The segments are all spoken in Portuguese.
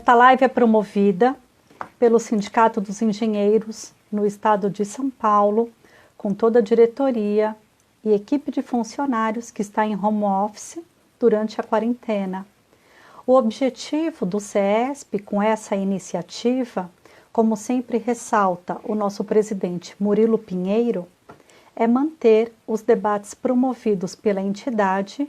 Esta live é promovida pelo Sindicato dos Engenheiros no estado de São Paulo, com toda a diretoria e equipe de funcionários que está em home office durante a quarentena. O objetivo do CESP com essa iniciativa, como sempre ressalta o nosso presidente Murilo Pinheiro, é manter os debates promovidos pela entidade,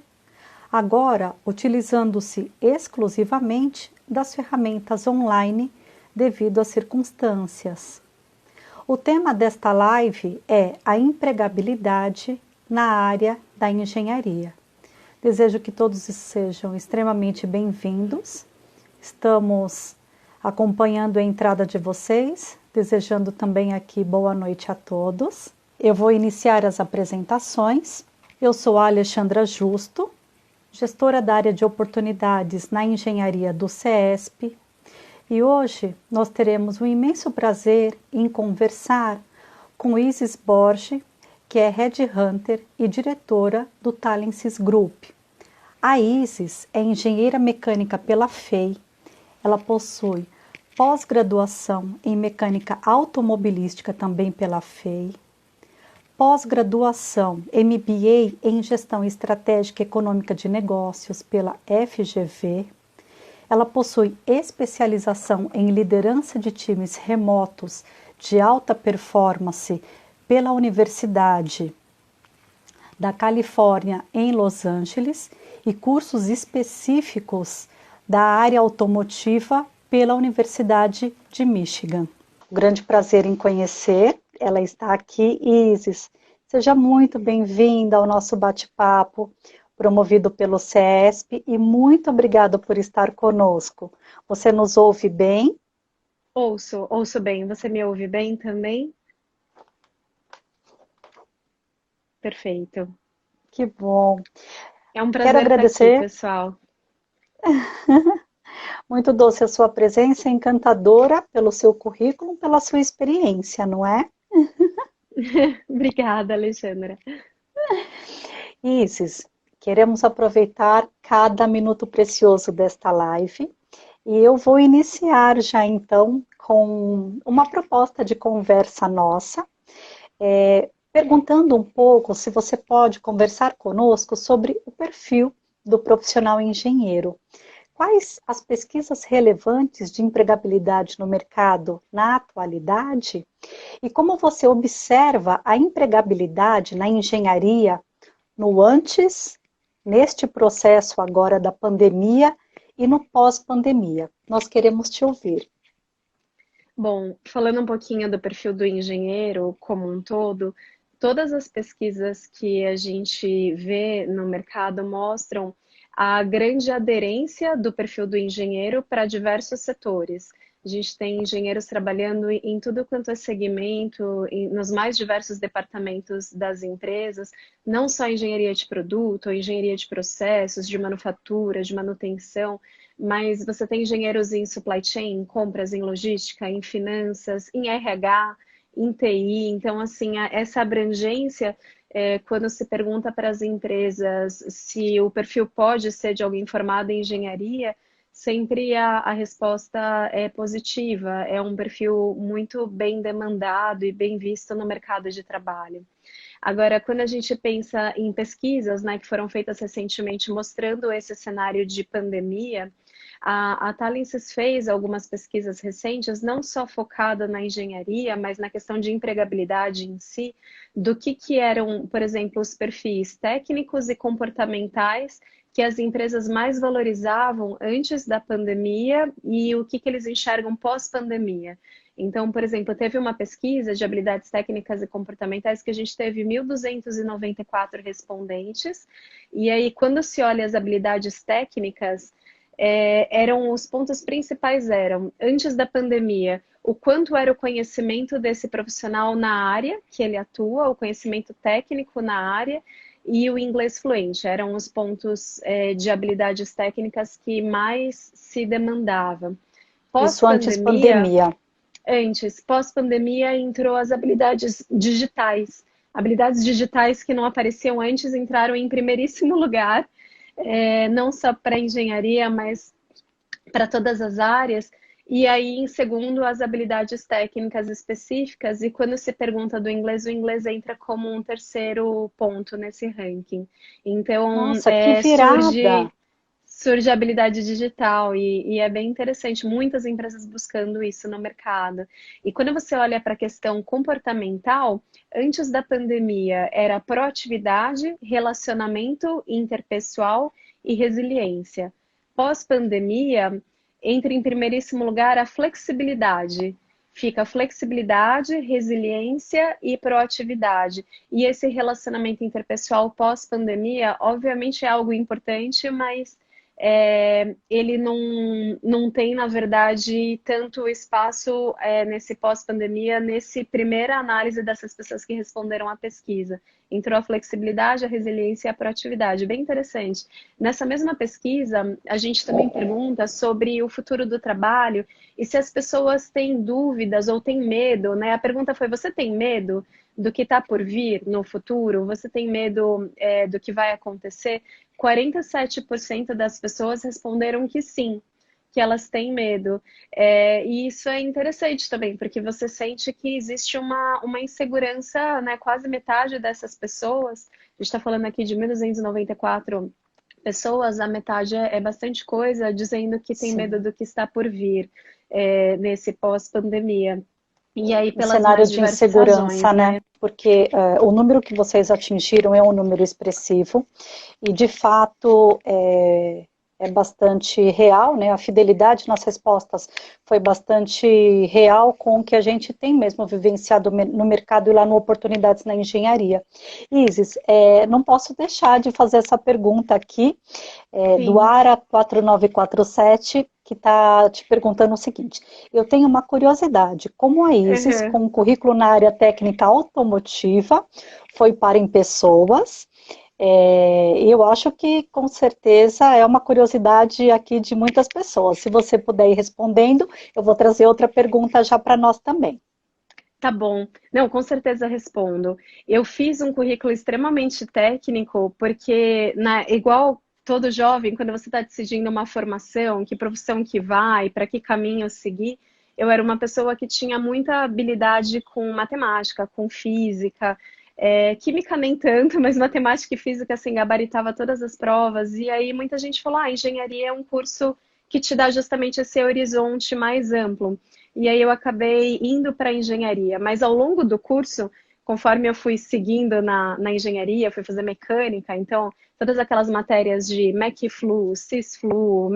agora utilizando-se exclusivamente das ferramentas online devido às circunstâncias. O tema desta live é a empregabilidade na área da engenharia. Desejo que todos sejam extremamente bem-vindos. Estamos acompanhando a entrada de vocês, desejando também aqui boa noite a todos. Eu vou iniciar as apresentações. Eu sou a Alexandra Justo, gestora da área de oportunidades na engenharia do CESP, e hoje nós teremos o imenso prazer em conversar com Isis Borges, que é Headhunter e diretora do Talensis Group. A Isis é engenheira mecânica pela FEI, ela possui pós-graduação em mecânica automobilística também pela FEI, pós-graduação MBA em Gestão Estratégica Econômica de Negócios pela FGV. Ela possui especialização em liderança de times remotos de alta performance pela Universidade da Califórnia em Los Angeles e cursos específicos da área automotiva pela Universidade de Michigan. Um grande prazer em conhecer. Ela está aqui. Isis, seja muito bem-vinda ao nosso bate-papo promovido pelo CESP e muito obrigada por estar conosco. Você nos ouve bem? Ouço bem. Você me ouve bem também? Perfeito. Que bom. É um Quero prazer estar aqui, agradecer. pessoal. Muito doce a sua presença, encantadora pelo seu currículo, pela sua experiência, não é? Obrigada, Alexandra. Isis, queremos aproveitar cada minuto precioso desta live e eu vou iniciar já então com uma proposta de conversa nossa, perguntando um pouco se você pode conversar conosco sobre o perfil do profissional engenheiro. Quais as pesquisas relevantes de empregabilidade no mercado na atualidade e como você observa a empregabilidade na engenharia no antes, neste processo agora da pandemia e no pós-pandemia? Nós queremos te ouvir. Bom, falando um pouquinho do perfil do engenheiro como um todo, todas as pesquisas que a gente vê no mercado mostram a grande aderência do perfil do engenheiro para diversos setores. A gente tem engenheiros trabalhando em tudo quanto é segmento, nos mais diversos departamentos das empresas, não só engenharia de produto, ou engenharia de processos, de manufatura, de manutenção, mas você tem engenheiros em supply chain, em compras, em logística, em finanças, em RH, em TI. Então, assim, essa abrangência, quando se pergunta para as empresas se o perfil pode ser de alguém formado em engenharia, sempre a resposta é positiva. É um perfil muito bem demandado e bem visto no mercado de trabalho. Agora, quando a gente pensa em pesquisas, né, que foram feitas recentemente mostrando esse cenário de pandemia, a Talensis fez algumas pesquisas recentes, não só focada na engenharia, mas na questão de empregabilidade em si, do que eram, por exemplo, os perfis técnicos e comportamentais que as empresas mais valorizavam antes da pandemia e o que eles enxergam pós-pandemia. Então, por exemplo, teve uma pesquisa de habilidades técnicas e comportamentais que a gente teve 1.294 respondentes, e aí quando se olha as habilidades técnicas, eram os pontos principais eram, antes da pandemia, o quanto era o conhecimento desse profissional na área que ele atua, o conhecimento técnico na área e o inglês fluente. Eram os pontos de habilidades técnicas que mais se demandava. Isso antes Pós-pandemia, pandemia. pós-pandemia entrou as habilidades digitais. Habilidades digitais que não apareciam antes entraram em primeiríssimo lugar, não só para engenharia, mas para todas as áreas. E aí, em segundo, as habilidades técnicas específicas. E quando se pergunta do inglês, o inglês entra como um terceiro ponto nesse ranking. Então, Nossa, que virada! surge a habilidade digital e é bem interessante. Muitas empresas buscando isso no mercado. E quando você olha para a questão comportamental, antes da pandemia era proatividade, relacionamento interpessoal e resiliência. Pós-pandemia, entra em primeiríssimo lugar a flexibilidade. Fica flexibilidade, resiliência e proatividade. E esse relacionamento interpessoal pós-pandemia, obviamente é algo importante, mas ele não tem, na verdade, tanto espaço nesse pós-pandemia, nesse primeira análise dessas pessoas que responderam à pesquisa. Entrou a flexibilidade, a resiliência e a proatividade. Bem interessante. Nessa mesma pesquisa, a gente também pergunta sobre o futuro do trabalho e se as pessoas têm dúvidas ou têm medo, né? A pergunta foi: você tem medo do que está por vir no futuro? Você tem medo do que vai acontecer? 47% das pessoas responderam que sim, que elas têm medo. E isso é interessante também, porque você sente que existe uma insegurança, né? Quase metade dessas pessoas, a gente está falando aqui de 1.294 pessoas, a metade é bastante coisa, dizendo que tem medo Sim. do que está por vir nesse pós-pandemia. E aí, Um pelas cenário mais de diversas razões, insegurança, né? né? Porque o número que vocês atingiram é um número expressivo e, de fato, é bastante real, né? A fidelidade nas respostas foi bastante real com o que a gente tem mesmo vivenciado no mercado e lá no Oportunidades na Engenharia. Isis, não posso deixar de fazer essa pergunta aqui, do Sim. ARA 4947, que está te perguntando o seguinte: eu tenho uma curiosidade, como a Isis, Uhum. com um currículo na área técnica automotiva, foi para em pessoas, eu acho que com certeza é uma curiosidade aqui de muitas pessoas. Se você puder ir respondendo, eu vou trazer outra pergunta já para nós também. Tá bom. Não, com certeza respondo. Eu fiz um currículo extremamente técnico, porque, igual todo jovem, quando você está decidindo uma formação, que profissão que vai, para que caminho seguir, eu era uma pessoa que tinha muita habilidade com matemática, com física, química nem tanto, mas matemática e física, assim, gabaritava todas as provas. E aí muita gente falou: engenharia é um curso que te dá justamente esse horizonte mais amplo. E aí eu acabei indo para a engenharia, mas ao longo do curso, conforme eu fui seguindo na engenharia, fui fazer mecânica, então todas aquelas matérias de Mec-Flu, Cis-Flu,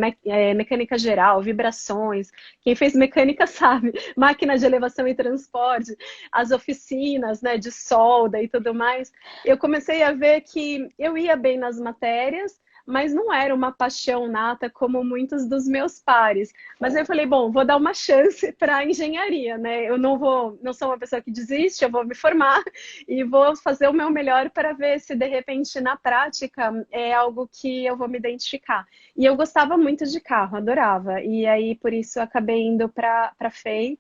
mecânica geral, vibrações, quem fez mecânica sabe, máquina de elevação e transporte, as oficinas, né, de solda e tudo mais, eu comecei a ver que eu ia bem nas matérias, mas não era uma paixão nata como muitos dos meus pares. Mas eu falei: bom, vou dar uma chance para a engenharia, né? Eu não sou uma pessoa que desiste, eu vou me formar e vou fazer o meu melhor para ver se de repente na prática é algo que eu vou me identificar. E eu gostava muito de carro, adorava. E aí por isso eu acabei indo para a FEI,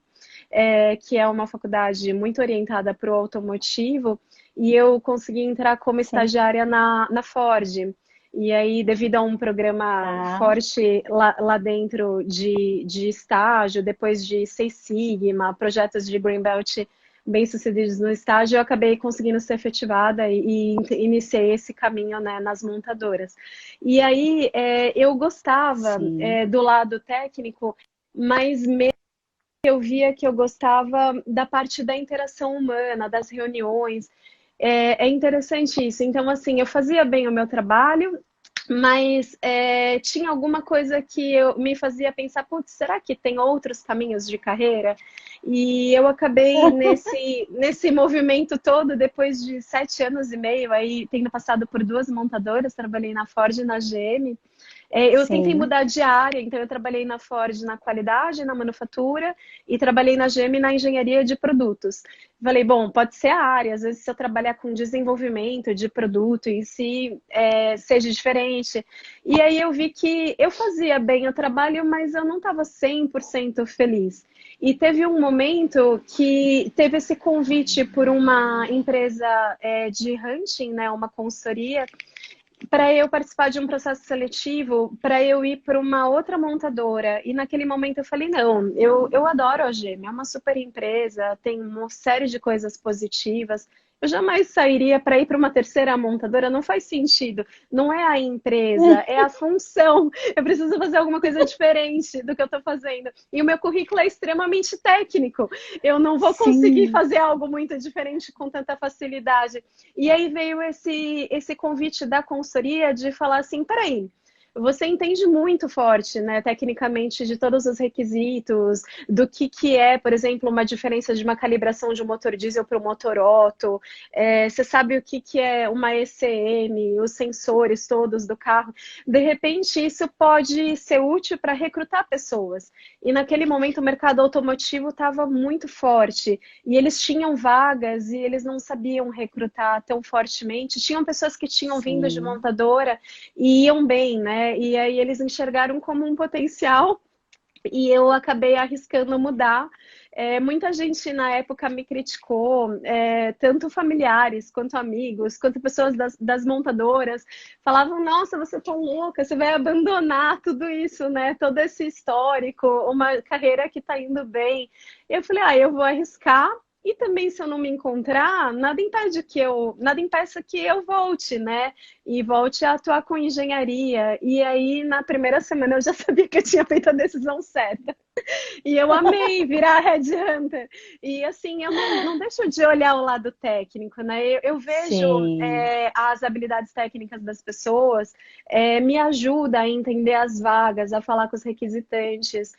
que é uma faculdade muito orientada para o automotivo, e eu consegui entrar como Sim. estagiária na Ford. E aí, devido a um programa Ah, forte lá dentro de estágio, depois de Six Sigma, projetos de Green Belt bem-sucedidos no estágio, eu acabei conseguindo ser efetivada e iniciei esse caminho, né, nas montadoras. E aí, eu gostava sim. do lado técnico, mas eu via que eu gostava da parte da interação humana, das reuniões. É interessante isso. Então, assim, eu fazia bem o meu trabalho, mas tinha alguma coisa que me fazia pensar: putz, será que tem outros caminhos de carreira? E eu acabei nesse movimento todo, depois de 7 anos e meio, aí tendo passado por duas montadoras, trabalhei na Ford e na GM. Eu tentei Sim. mudar de área, então eu trabalhei na Ford na qualidade, na manufatura, e trabalhei na GM na engenharia de produtos. Falei: bom, pode ser a área, às vezes se eu trabalhar com desenvolvimento de produto em si, seja diferente. E aí eu vi que eu fazia bem o trabalho, mas eu não estava 100% feliz. E teve um momento que teve esse convite por uma empresa de hunting, né, uma consultoria, para eu participar de um processo seletivo, para eu ir para uma outra montadora. E naquele momento eu falei, não, eu adoro a Gema, é uma super empresa, tem uma série de coisas positivas. Eu jamais sairia para ir para uma terceira montadora, não faz sentido. Não é a empresa, é a função. Eu preciso fazer alguma coisa diferente do que eu estou fazendo. E o meu currículo é extremamente técnico. Eu não vou conseguir Sim, fazer algo muito diferente com tanta facilidade. E aí veio esse convite da consultoria de falar assim, peraí, você entende muito forte, né, tecnicamente, de todos os requisitos, do que é, por exemplo, uma diferença de uma calibração de um motor diesel para o motor Otto, você sabe o que é uma ECM, os sensores todos do carro. De repente, isso pode ser útil para recrutar pessoas. E naquele momento o mercado automotivo estava muito forte e eles tinham vagas e eles não sabiam recrutar tão fortemente. Tinham pessoas que tinham vindo de sim. montadora e iam bem, né? E aí eles enxergaram como um potencial e eu acabei arriscando mudar. Muita gente na época me criticou, tanto familiares, quanto amigos, quanto pessoas das montadoras, falavam, nossa, você tá louca, você vai abandonar tudo isso, né? Todo esse histórico, uma carreira que tá indo bem. Eu falei, eu vou arriscar. E também, se eu não me encontrar, nada impeça que eu volte, né? E volte a atuar com engenharia. E aí, na primeira semana, eu já sabia que eu tinha feito a decisão certa. E eu amei virar headhunter. E assim, eu não deixo de olhar o lado técnico, né? Eu vejo Sim. as habilidades técnicas das pessoas, me ajuda a entender as vagas, a falar com os requisitantes,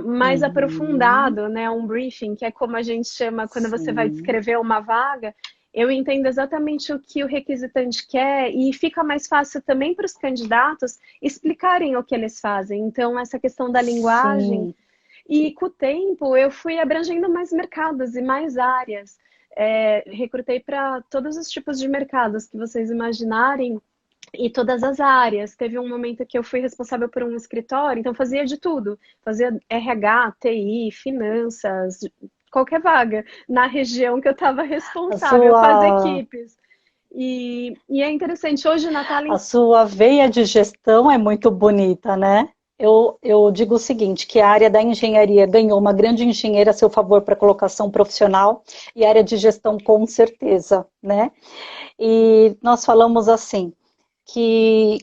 mais Uhum. aprofundado, né? Um briefing, que é como a gente chama quando você vai Sim. descrever uma vaga. Eu entendo exatamente o que o requisitante quer e fica mais fácil também para os candidatos explicarem o que eles fazem. Então, essa questão da linguagem Sim. e com o tempo eu fui abrangendo mais mercados e mais áreas. Recrutei para todos os tipos de mercados que vocês imaginarem e todas as áreas. Teve um momento que eu fui responsável por um escritório, então fazia de tudo. Fazia RH, TI, finanças, qualquer vaga na região que eu estava A responsável com as sua, equipes. E é interessante, hoje, Natália, a sua veia de gestão é muito bonita, né? Eu digo o seguinte, que a área da engenharia ganhou uma grande engenheira a seu favor para colocação profissional e a área de gestão com certeza, né? E nós falamos assim, que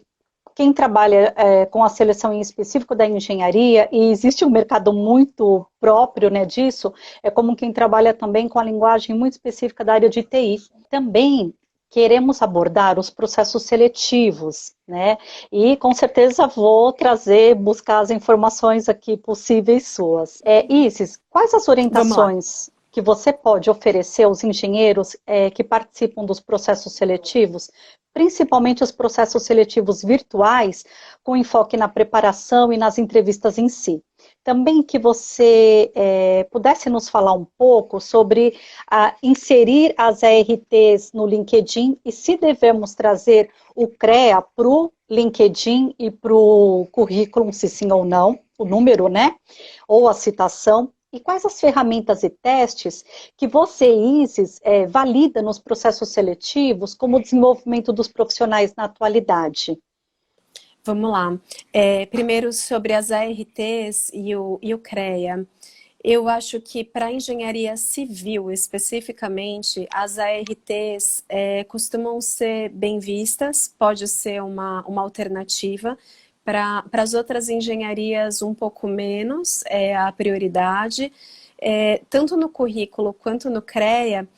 quem trabalha com a seleção em específico da engenharia, e existe um mercado muito próprio, né, disso, é como quem trabalha também com a linguagem muito específica da área de TI. Também queremos abordar os processos seletivos, né? E com certeza vou trazer, buscar as informações aqui possíveis suas. Isis, quais as vamos lá. orientações que você pode oferecer aos engenheiros que participam dos processos seletivos, principalmente os processos seletivos virtuais, com enfoque na preparação e nas entrevistas em si? Também que você pudesse nos falar um pouco sobre inserir as ARTs no LinkedIn e se devemos trazer o CREA para o LinkedIn e para o currículo, se sim ou não, o número, né? Ou a citação. E quais as ferramentas e testes que você, Isis, valida nos processos seletivos como o desenvolvimento dos profissionais na atualidade? Vamos lá. Primeiro sobre as ARTs e o CREA. Eu acho que para a engenharia civil, especificamente, as ARTs costumam ser bem vistas, pode ser uma alternativa. Para as outras engenharias, um pouco menos, é a prioridade. Tanto no currículo quanto no CREA,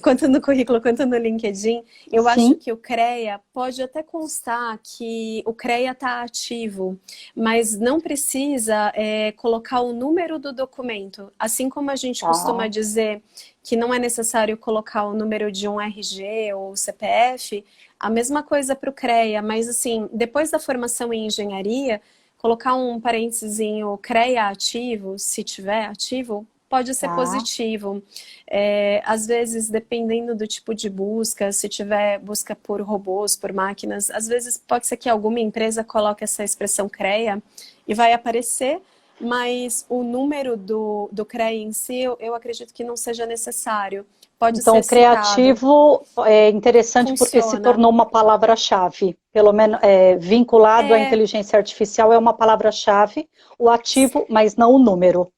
quanto no currículo quanto no LinkedIn, eu acho Sim. que o CREA pode até constar que o CREA está ativo, mas não precisa colocar o número do documento. Assim como a gente costuma Tá. dizer que não é necessário colocar o número de um RG ou CPF, a mesma coisa para o CREA, mas assim, depois da formação em engenharia, colocar um parênteses CREA ativo, se tiver ativo, pode ser Tá. positivo. Às vezes, dependendo do tipo de busca, se tiver busca por robôs, por máquinas, às vezes pode ser que alguma empresa coloque essa expressão CREA e vai aparecer, mas o número do CREA em si, eu acredito que não seja necessário. pode Então, ser o citado. criativo é interessante porque se Funciona. tornou uma palavra-chave. Pelo menos vinculado à É, inteligência artificial é uma palavra-chave, o ativo, mas não o número.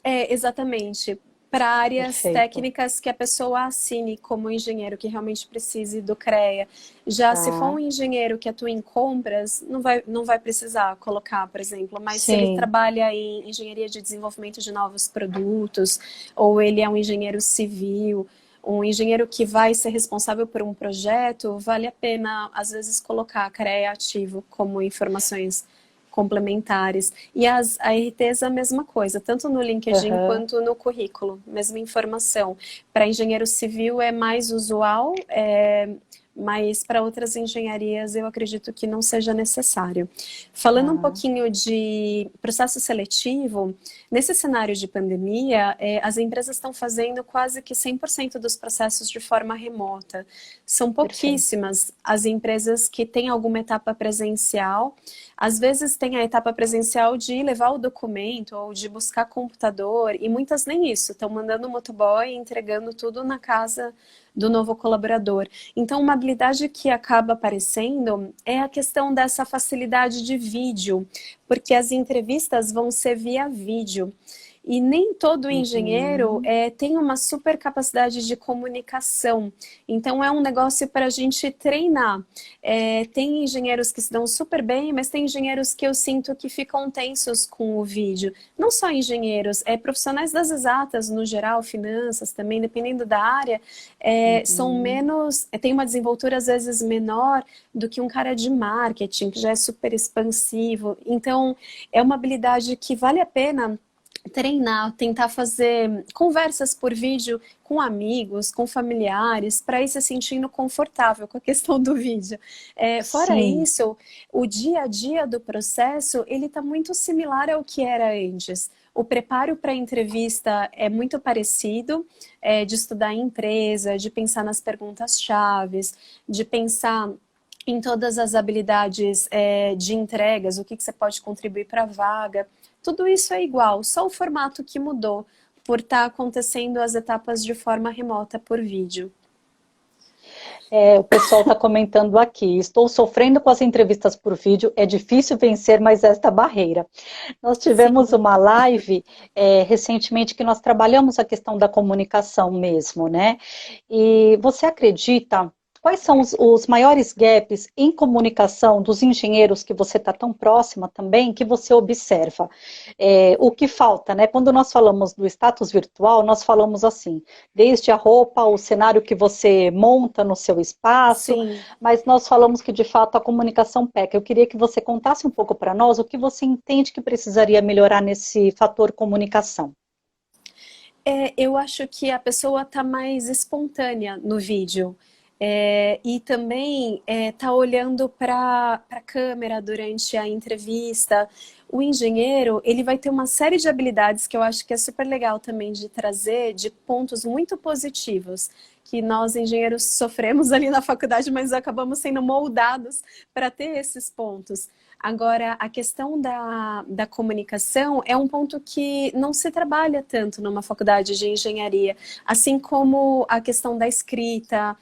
exatamente. Para áreas Perfeito. técnicas que a pessoa assine como engenheiro que realmente precise do CREA. Já se for um Tá. engenheiro que atua em compras, não vai precisar colocar, por exemplo. Mas se ele Sim. trabalha em engenharia de desenvolvimento de novos produtos, ou ele é um engenheiro civil, um engenheiro que vai ser responsável por um projeto, vale a pena, às vezes, colocar CREA ativo como informações complementares. E as ARTs a mesma coisa, tanto no LinkedIn Aham. quanto no currículo, mesma informação. Para engenheiro civil é mais usual, mas para outras engenharias eu acredito que não seja necessário. Falando um Tá. pouquinho de processo seletivo, nesse cenário de pandemia, as empresas estão fazendo quase que 100% dos processos de forma remota. São Perfeito. pouquíssimas as empresas que têm alguma etapa presencial. Às vezes tem a etapa presencial de levar o documento ou de buscar computador, e muitas nem isso, estão mandando o motoboy e entregando tudo na casa do novo colaborador. Então, uma habilidade que acaba aparecendo é a questão dessa facilidade de vídeo, porque as entrevistas vão ser via vídeo. E nem todo engenheiro Uhum. tem uma super capacidade de comunicação. Então, é um negócio para a gente treinar. Tem engenheiros que se dão super bem, mas tem engenheiros que eu sinto que ficam tensos com o vídeo. Não só engenheiros, profissionais das exatas, no geral, finanças também, dependendo da área, são Uhum. menos, tem uma desenvoltura às vezes menor do que um cara de marketing, que já é super expansivo. Então, é uma habilidade que vale a pena treinar, tentar fazer conversas por vídeo com amigos, com familiares, para ir se sentindo confortável com a questão do vídeo. Fora Sim. isso, o dia a dia do processo, ele está muito similar ao que era antes. O preparo para a entrevista é muito parecido, de estudar em empresa, de pensar nas perguntas-chaves, de pensar em todas as habilidades de entregas, o que você pode contribuir para a vaga. Tudo isso é igual, só o formato que mudou por estar acontecendo as etapas de forma remota por vídeo. O pessoal está comentando aqui. Estou sofrendo com as entrevistas por vídeo. É difícil vencer mais esta barreira. Nós tivemos Sim. uma live recentemente que nós trabalhamos a questão da comunicação mesmo, né? E você acredita? Quais são os maiores gaps em comunicação dos engenheiros que você está tão próxima também, que você observa? O que falta, né? Quando nós falamos do status virtual, nós falamos assim, desde a roupa, o cenário que você monta no seu espaço, Sim. mas nós falamos que de fato a comunicação peca. Eu queria que você contasse um pouco para nós o que você entende que precisaria melhorar nesse fator comunicação. Eu acho que a pessoa está mais espontânea no vídeo. E também está olhando para a câmera durante a entrevista. O engenheiro, ele vai ter uma série de habilidades que eu acho que é super legal também de trazer, de pontos muito positivos, que nós engenheiros sofremos ali na faculdade, mas acabamos sendo moldados para ter esses pontos. Agora, a questão da comunicação é um ponto que não se trabalha tanto numa faculdade de engenharia, assim como a questão da escrita,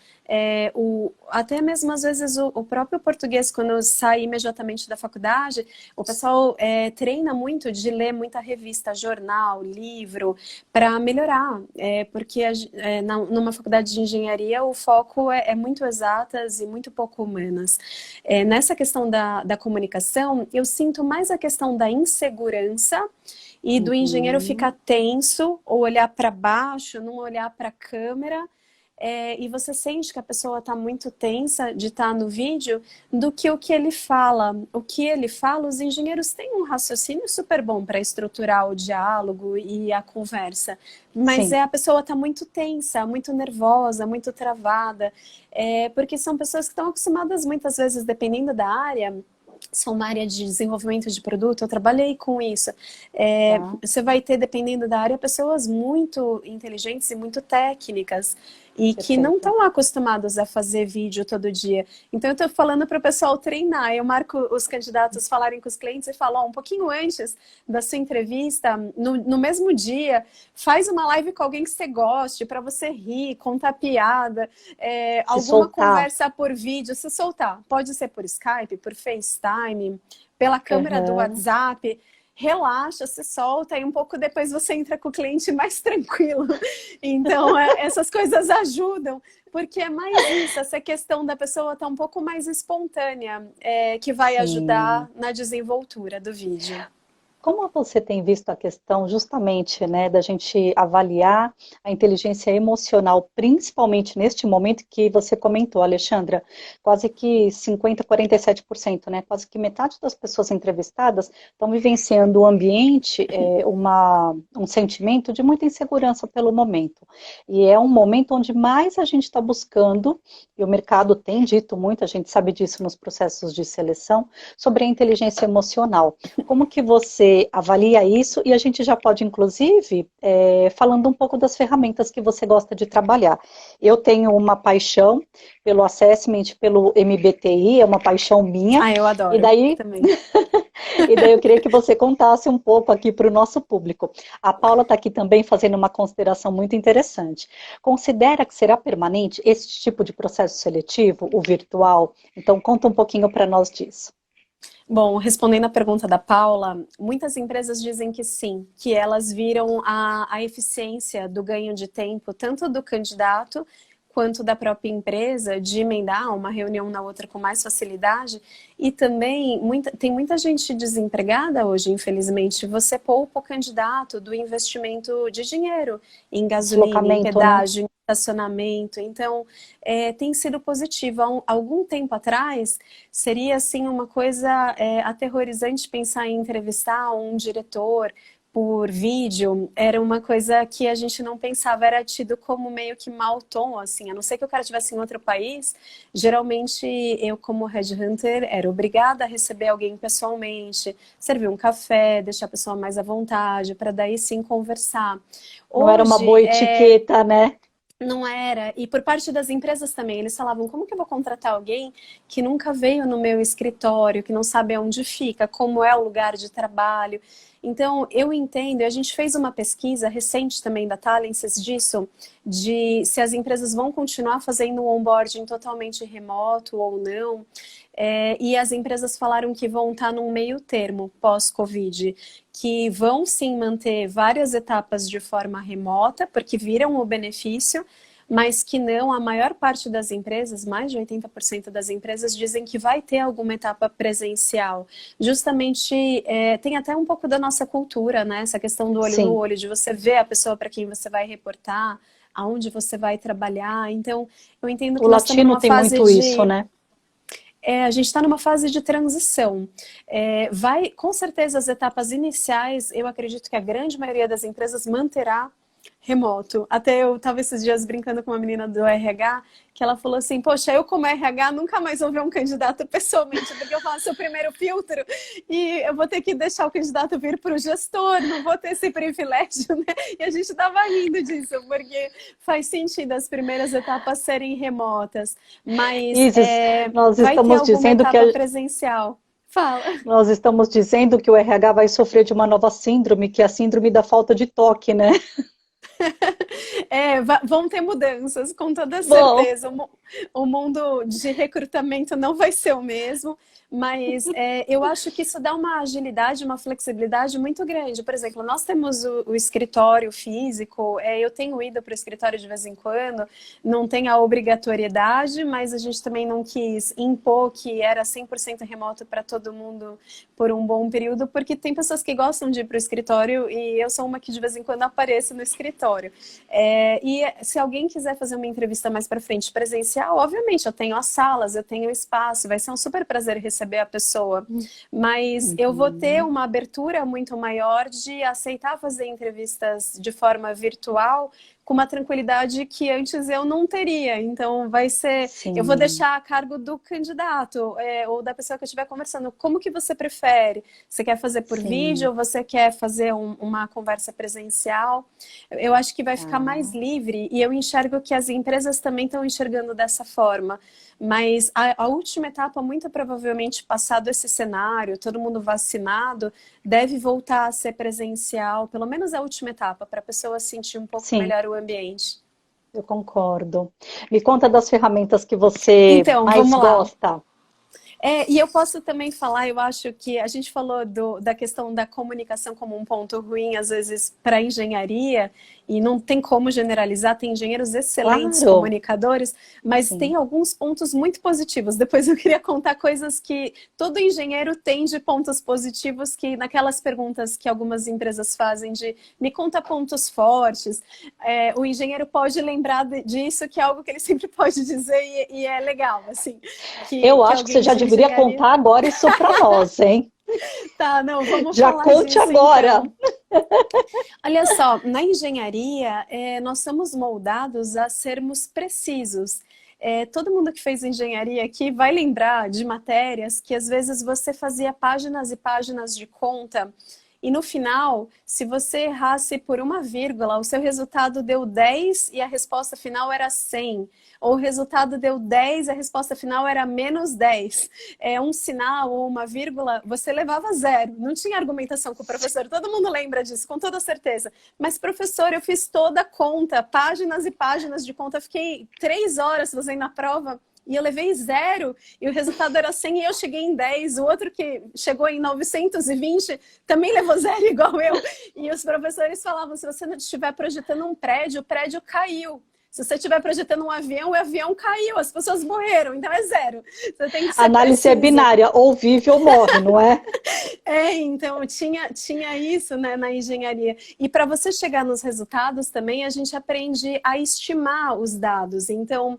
até mesmo às vezes o próprio português, quando sai imediatamente da faculdade, o pessoal treina muito de ler muita revista, jornal, livro, para melhorar, porque numa faculdade de engenharia o foco é muito exatas e muito pouco humanas. Nessa questão da comunicação, eu sinto mais a questão da insegurança e do engenheiro Uhum. ficar tenso, ou olhar para baixo, não olhar para a câmera, e você sente que a pessoa está muito tensa de estar no vídeo do que o que ele fala. O que ele fala, os engenheiros têm um raciocínio super bom para estruturar o diálogo e a conversa, mas Sim. a pessoa está muito tensa, muito nervosa, muito travada, porque são pessoas que estão acostumadas muitas vezes, dependendo da área, são uma área de desenvolvimento de produto, eu trabalhei com isso. Tá. Você vai ter, dependendo da área, pessoas muito inteligentes e muito técnicas. e que não Perfeito. estão acostumados a fazer vídeo todo dia. Então, eu estou falando para o pessoal treinar. Eu marco os candidatos falarem com os clientes e falo, ó, um pouquinho antes da sua entrevista, no mesmo dia, faz uma live com alguém que você goste, para você rir, contar piada, Se alguma soltar. conversa por vídeo, se soltar. Pode ser por Skype, por FaceTime, pela câmera do Aham. WhatsApp. Relaxa, se solta e um pouco depois você entra com o cliente mais tranquilo. Então, essas coisas ajudam, porque é mais isso, essa questão da pessoa estar um pouco mais espontânea, que vai Sim. ajudar na desenvoltura do vídeo. Como você tem visto a questão justamente, né, da gente avaliar a inteligência emocional, principalmente neste momento que você comentou, Alexandra, quase que 50, 47%, né, quase que metade das pessoas entrevistadas estão vivenciando o ambiente, um sentimento de muita insegurança pelo momento. E é um momento onde mais a gente está buscando, e o mercado tem dito muito, a gente sabe disso nos processos de seleção, sobre a inteligência emocional. Como que você avalia isso? E a gente já pode, inclusive, falando um pouco das ferramentas que você gosta de trabalhar. Eu tenho uma paixão pelo assessment, pelo MBTI, é uma paixão minha, Ah, eu e adoro daí, também. e daí eu queria que você contasse um pouco aqui para o nosso público. A Paula está aqui também fazendo uma consideração muito interessante. Considera que será permanente esse tipo de processo seletivo, o virtual? Então, conta um pouquinho para nós disso. Bom, respondendo à pergunta da Paula, muitas empresas dizem que sim, que elas viram a eficiência do ganho de tempo, tanto do candidato quanto da própria empresa, de emendar uma reunião na outra com mais facilidade. E também tem muita gente desempregada hoje, infelizmente. Você poupa o candidato do investimento de dinheiro em gasolina, em Deslocamento, né? pedágio, em estacionamento. Então, tem sido positivo. Há algum tempo atrás, seria assim uma coisa aterrorizante pensar em entrevistar um diretor por vídeo. Era uma coisa que a gente não pensava, era tido como meio que mau tom, assim, a não ser que o cara estivesse em outro país. Geralmente eu, como headhunter, era obrigada a receber alguém pessoalmente, servir um café, deixar a pessoa mais à vontade, para daí sim conversar. Não era uma Hoje, boa etiqueta, né? não era. E por parte das empresas também, eles falavam, como que eu vou contratar alguém que nunca veio no meu escritório, que não sabe onde fica, como é o lugar de trabalho. Então, eu entendo, e a gente fez uma pesquisa recente também da Talences disso, de se as empresas vão continuar fazendo o onboarding totalmente remoto ou não. E as empresas falaram que vão estar num meio termo pós-Covid, que vão sim manter várias etapas de forma remota, porque viram o benefício, mas que não, a maior parte das empresas, mais de 80% das empresas, dizem que vai ter alguma etapa presencial. Justamente, tem até um pouco da nossa cultura, né? Essa questão do olho no Sim. olho, de você ver a pessoa para quem você vai reportar, aonde você vai trabalhar. Então, eu entendo O que nós estamos latino numa tem fase muito isso, de né? a gente está numa fase de transição. Com certeza, as etapas iniciais, eu acredito que a grande maioria das empresas manterá remoto. Até eu estava esses dias brincando com uma menina do RH, que ela falou assim, poxa, eu como RH nunca mais vou ver um candidato pessoalmente, porque eu faço o primeiro filtro e eu vou ter que deixar o candidato vir para o gestor, não vou ter esse privilégio, né? E a gente estava rindo disso, porque faz sentido as primeiras etapas serem remotas, mas Isis, nós vai ter estamos alguma dizendo que etapa presencial. Fala. nós estamos dizendo que o RH vai sofrer de uma nova síndrome, que é a síndrome da falta de toque, né? Vão ter mudanças, com toda Bom, certeza. O mundo de recrutamento não vai ser o mesmo, mas eu acho que isso dá uma agilidade, uma flexibilidade muito grande. Por exemplo, nós temos o escritório físico, eu tenho ido para o escritório de vez em quando, não tem a obrigatoriedade, mas a gente também não quis impor que era 100% remoto para todo mundo por um bom período, porque tem pessoas que gostam de ir para o escritório e eu sou uma que de vez em quando apareço no escritório. E se alguém quiser fazer uma entrevista mais para frente presencial, obviamente eu tenho as salas, eu tenho o espaço, vai ser um super prazer receber a pessoa, mas eu vou ter uhum. uma abertura muito maior de aceitar fazer entrevistas de forma virtual com uma tranquilidade que antes eu não teria. Então, vai ser... Sim. Eu vou deixar a cargo do candidato, ou da pessoa que eu estiver conversando. Como que você prefere? Você quer fazer por Sim. vídeo ou você quer fazer uma conversa presencial? Eu acho que vai ficar mais livre, e eu enxergo que as empresas também estão enxergando dessa forma. Mas a última etapa, muito provavelmente, passado esse cenário, todo mundo vacinado, deve voltar a ser presencial, pelo menos a última etapa, para a pessoa sentir um pouco Sim. melhor o ambiente. Eu concordo. Me conta das ferramentas que você Então, mais vamos lá. gosta. E eu posso também falar, eu acho que a gente falou da questão da comunicação como um ponto ruim, às vezes, para a engenharia, e não tem como generalizar, tem engenheiros excelentes, Claro. comunicadores, mas Sim. tem alguns pontos muito positivos. Depois eu queria contar coisas que todo engenheiro tem de pontos positivos, que naquelas perguntas que algumas empresas fazem de me conta pontos fortes, o engenheiro pode lembrar disso, que é algo que ele sempre pode dizer, e é legal, assim. Eu acho que você já deveria contar agora isso para nós, hein? Tá, não, vamos já falar conte disso, agora. Então. Olha só, na engenharia, nós somos moldados a sermos precisos. Todo mundo que fez engenharia aqui vai lembrar de matérias que às vezes você fazia páginas e páginas de conta, e no final, se você errasse por uma vírgula, o seu resultado deu 10 e a resposta final era 100. Ou o resultado deu 10 e a resposta final era menos 10. Um sinal ou uma vírgula, você levava 0. Não tinha argumentação com o professor. Todo mundo lembra disso, com toda certeza. Mas, professor, eu fiz toda a conta, páginas e páginas de conta. Fiquei 3 horas fazendo a prova. E eu levei 0, e o resultado era 100 e eu cheguei em 10. O outro que chegou em 920 também levou 0 igual eu. E os professores falavam, se você não estiver projetando um prédio, o prédio caiu. Se você estiver projetando um avião, o avião caiu, as pessoas morreram, então é 0. Você tem que ser Análise preciso. É binária, ou vive ou morre, não é? Então tinha isso, né, na engenharia. E para você chegar nos resultados também, a gente aprende a estimar os dados. Então,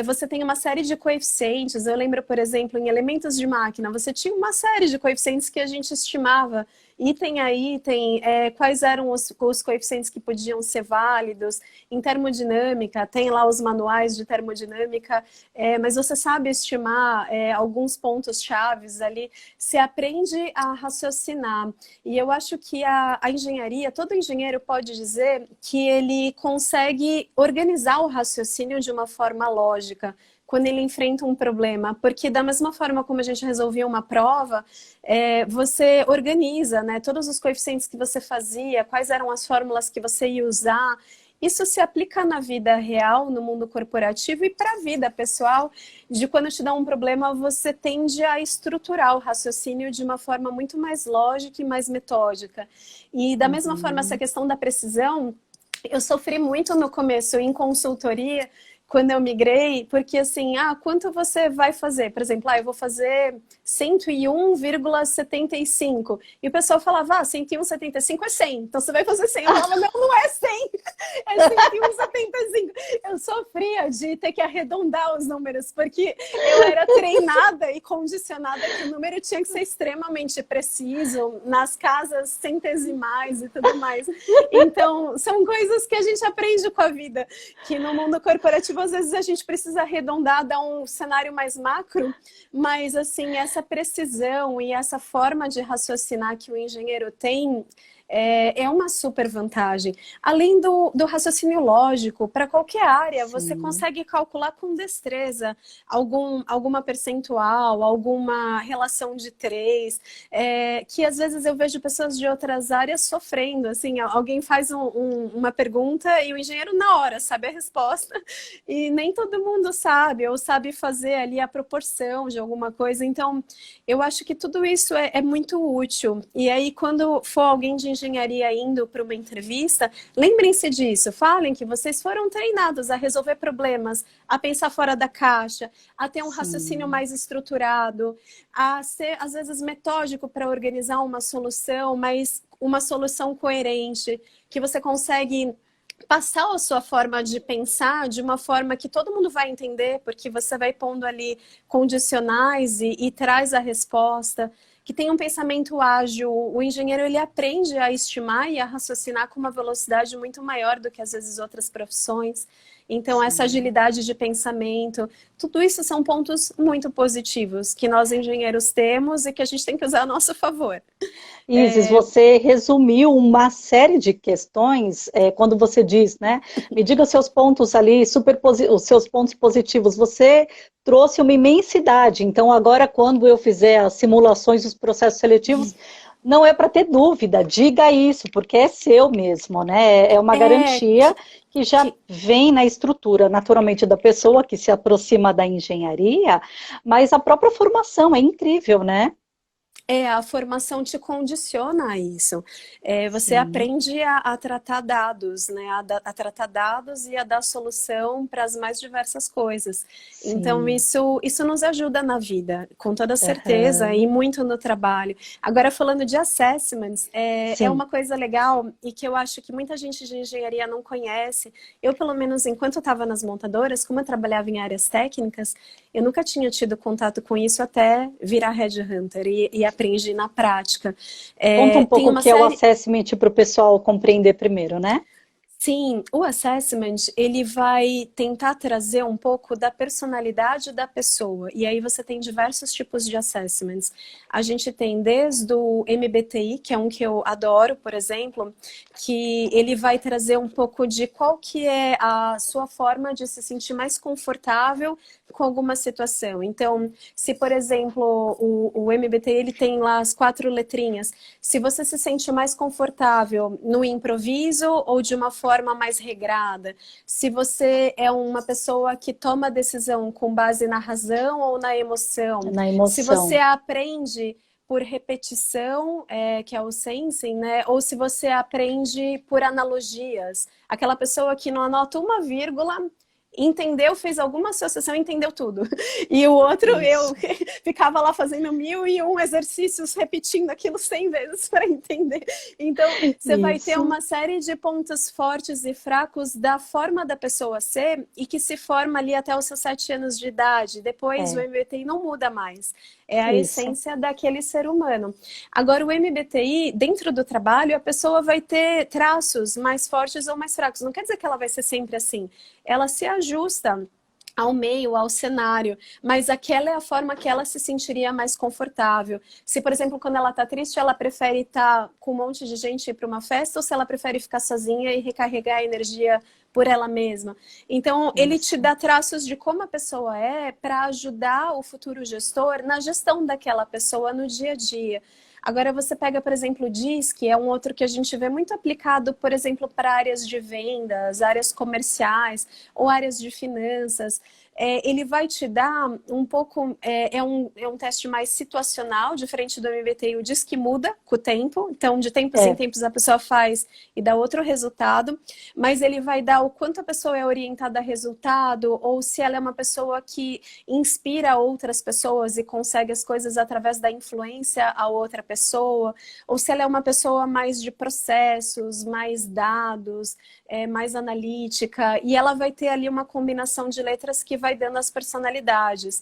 você tem uma série de coeficientes. Eu lembro, por exemplo, em elementos de máquina, você tinha uma série de coeficientes que a gente estimava. Item a item, quais eram os coeficientes que podiam ser válidos. Em termodinâmica, tem lá os manuais de termodinâmica, mas você sabe estimar alguns pontos chaves ali, se aprende a raciocinar. E eu acho que a engenharia, todo engenheiro pode dizer que ele consegue organizar o raciocínio de uma forma lógica quando ele enfrenta um problema, porque da mesma forma como a gente resolvia uma prova, você organiza, né, todos os coeficientes que você fazia, quais eram as fórmulas que você ia usar. Isso se aplica na vida real, no mundo corporativo e para a vida pessoal, de quando te dá um problema, você tende a estruturar o raciocínio de uma forma muito mais lógica e mais metódica. E da mesma forma, essa questão da precisão, eu sofri muito no começo em consultoria, quando eu migrei, porque assim, quanto você vai fazer? Por exemplo, eu vou fazer 101,75. E o pessoal falava, 101,75 é 100. Então você vai fazer 100. Eu falava, não é 100. É 101,75. Eu sofria de ter que arredondar os números, porque eu era treinada e condicionada que o número tinha que ser extremamente preciso, nas casas centesimais e tudo mais. Então, são coisas que a gente aprende com a vida, que no mundo corporativo às vezes a gente precisa arredondar, dar um cenário mais macro, mas assim, essa precisão e essa forma de raciocinar que o engenheiro tem é uma super vantagem. Além do raciocínio lógico, para qualquer área, você consegue calcular com destreza alguma percentual, alguma relação de 3, que às vezes eu vejo pessoas de outras áreas sofrendo, assim, alguém faz uma pergunta e o engenheiro na hora sabe a resposta e nem todo mundo sabe, ou sabe fazer ali a proporção de alguma coisa. Então, eu acho que tudo isso é muito útil. E aí, quando for alguém de engenharia indo para uma entrevista, lembrem-se disso, falem que vocês foram treinados a resolver problemas, a pensar fora da caixa, a ter um raciocínio mais estruturado, a ser, às vezes, metódico para organizar uma solução, mas uma solução coerente, que você consegue passar a sua forma de pensar de uma forma que todo mundo vai entender, porque você vai pondo ali condicionais e traz a resposta. que tem um pensamento ágil. O engenheiro, ele aprende a estimar e a raciocinar com uma velocidade muito maior do que às vezes outras profissões. Então, essa agilidade de pensamento, tudo isso são pontos muito positivos que nós engenheiros temos e que a gente tem que usar a nosso favor. Isis, você resumiu uma série de questões quando você diz, né? Me diga os seus pontos ali, os seus pontos positivos. Você trouxe uma imensidade. Então, agora, quando eu fizer as simulações dos processos seletivos, não é para ter dúvida, diga isso, porque é seu mesmo, né? É uma garantia que já vem na estrutura, naturalmente, da pessoa que se aproxima da engenharia, mas a própria formação é incrível, né? A formação te condiciona a isso. Você Sim. aprende a tratar dados, né? A tratar dados e a dar solução para as mais diversas coisas. Sim. Então, isso nos ajuda na vida, com toda certeza, e muito no trabalho. Agora, falando de assessments, é uma coisa legal e que eu acho que muita gente de engenharia não conhece. Eu, pelo menos, enquanto eu estava nas montadoras, como eu trabalhava em áreas técnicas, eu nunca tinha tido contato com isso até virar headhunter e aprendi na prática. Conta um pouco o que é o assessment para o pessoal compreender primeiro, né? Sim, o assessment, ele vai tentar trazer um pouco da personalidade da pessoa. E aí você tem diversos tipos de assessments. A gente tem desde o MBTI, que é um que eu adoro, por exemplo, que ele vai trazer um pouco de qual que é a sua forma de se sentir mais confortável com alguma situação. Então, se, por exemplo, o MBTI, ele tem lá as 4 letrinhas, se você se sente mais confortável no improviso ou de uma forma mais regrada, se você é uma pessoa que toma decisão com base na razão ou na emoção, se você aprende por repetição, que é o sensing, né? Ou se você aprende por analogias, aquela pessoa que não anota uma vírgula, entendeu, fez alguma associação, entendeu tudo. E o outro, eu ficava lá fazendo 1001 exercícios, repetindo aquilo 100 vezes para entender. Então, você vai ter uma série de pontos fortes e fracos da forma da pessoa ser e que se forma ali até os seus 7 anos de idade. Depois, o MBTI não muda mais. É a essência daquele ser humano. Agora, o MBTI, dentro do trabalho, a pessoa vai ter traços mais fortes ou mais fracos. Não quer dizer que ela vai ser sempre assim. Ela se ajusta ao meio, ao cenário, mas aquela é a forma que ela se sentiria mais confortável. Se, por exemplo, quando ela está triste, ela prefere estar com um monte de gente e ir para uma festa, ou se ela prefere ficar sozinha e recarregar a energia por ela mesma. Então, ele te dá traços de como a pessoa é para ajudar o futuro gestor na gestão daquela pessoa no dia a dia. Agora, você pega, por exemplo, o DISC, é um outro que a gente vê muito aplicado, por exemplo, para áreas de vendas, áreas comerciais ou áreas de finanças. Ele vai te dar um pouco, é um teste mais situacional, diferente do MBTI, o DISC muda com o tempo, então de tempos em tempos a pessoa faz e dá outro resultado, mas ele vai dar o quanto a pessoa é orientada a resultado, ou se ela é uma pessoa que inspira outras pessoas e consegue as coisas através da influência a outra pessoa, ou se ela é uma pessoa mais de processos, mais dados, mais analítica, e ela vai ter ali uma combinação de letras que vai dando as personalidades.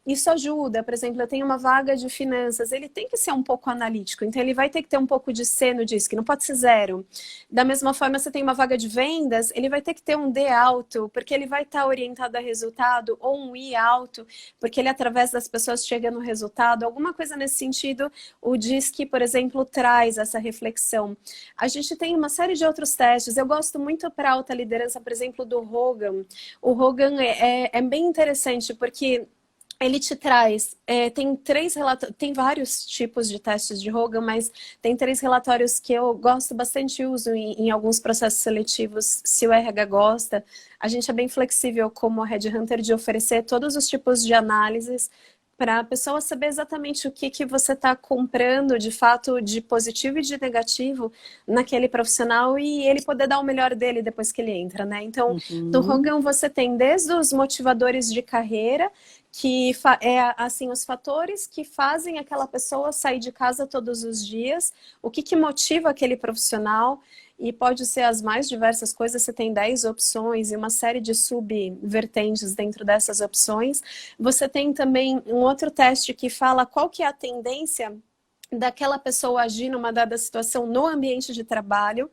Isso ajuda, por exemplo, eu tenho uma vaga de finanças, ele tem que ser um pouco analítico, então ele vai ter que ter um pouco de C no DISC, não pode ser 0. Da mesma forma, você tem uma vaga de vendas, ele vai ter que ter um D alto, porque ele vai estar orientado a resultado, ou um I alto, porque ele, através das pessoas, chega no resultado, alguma coisa nesse sentido, o DISC, por exemplo, traz essa reflexão. A gente tem uma série de outros testes, eu gosto muito para alta liderança, por exemplo, do Hogan. O Hogan é bem interessante, porque ele te traz, tem vários tipos de testes de Hogan, mas tem 3 relatórios que eu gosto bastante e uso em alguns processos seletivos, se o RH gosta. A gente é bem flexível como headhunter de oferecer todos os tipos de análises para a pessoa saber exatamente o que você está comprando, de fato, de positivo e de negativo naquele profissional e ele poder dar o melhor dele depois que ele entra, né? Então, no Hogan você tem desde os motivadores de carreira, que assim, os fatores que fazem aquela pessoa sair de casa todos os dias, o que motiva aquele profissional. e pode ser as mais diversas coisas, você tem 10 opções e uma série de subvertentes dentro dessas opções. Você tem também um outro teste que fala qual que é a tendência daquela pessoa agir numa dada situação no ambiente de trabalho.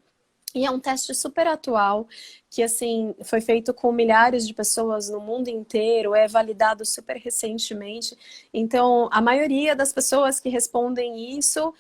E é um teste super atual, que assim, foi feito com milhares de pessoas no mundo inteiro, é validado super recentemente. Então, a maioria das pessoas que respondem isso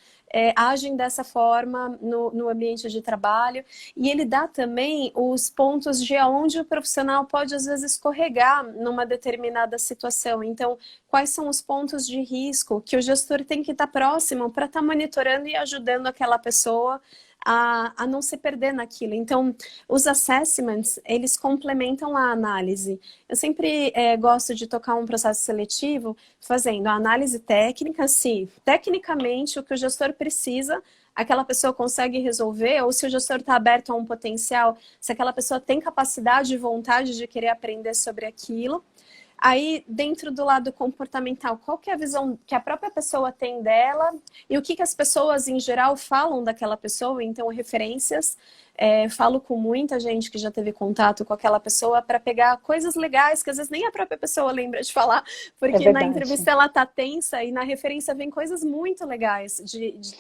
agem dessa forma no ambiente de trabalho. E ele dá também os pontos de onde o profissional pode, às vezes, escorregar numa determinada situação. Então, quais são os pontos de risco que o gestor tem que estar próximo para estar monitorando e ajudando aquela pessoa a não se perder naquilo. Então, os assessments, eles complementam a análise. Eu sempre gosto de tocar um processo seletivo fazendo a análise técnica, se tecnicamente o que o gestor precisa, aquela pessoa consegue resolver, ou se o gestor está aberto a um potencial, se aquela pessoa tem capacidade e vontade de querer aprender sobre aquilo. Aí, dentro do lado comportamental, qual que é a visão que a própria pessoa tem dela e o que as pessoas, em geral, falam daquela pessoa? Então, referências. Falo com muita gente que já teve contato com aquela pessoa para pegar coisas legais que às vezes nem a própria pessoa lembra de falar, porque na entrevista ela tá tensa e na referência vem coisas muito legais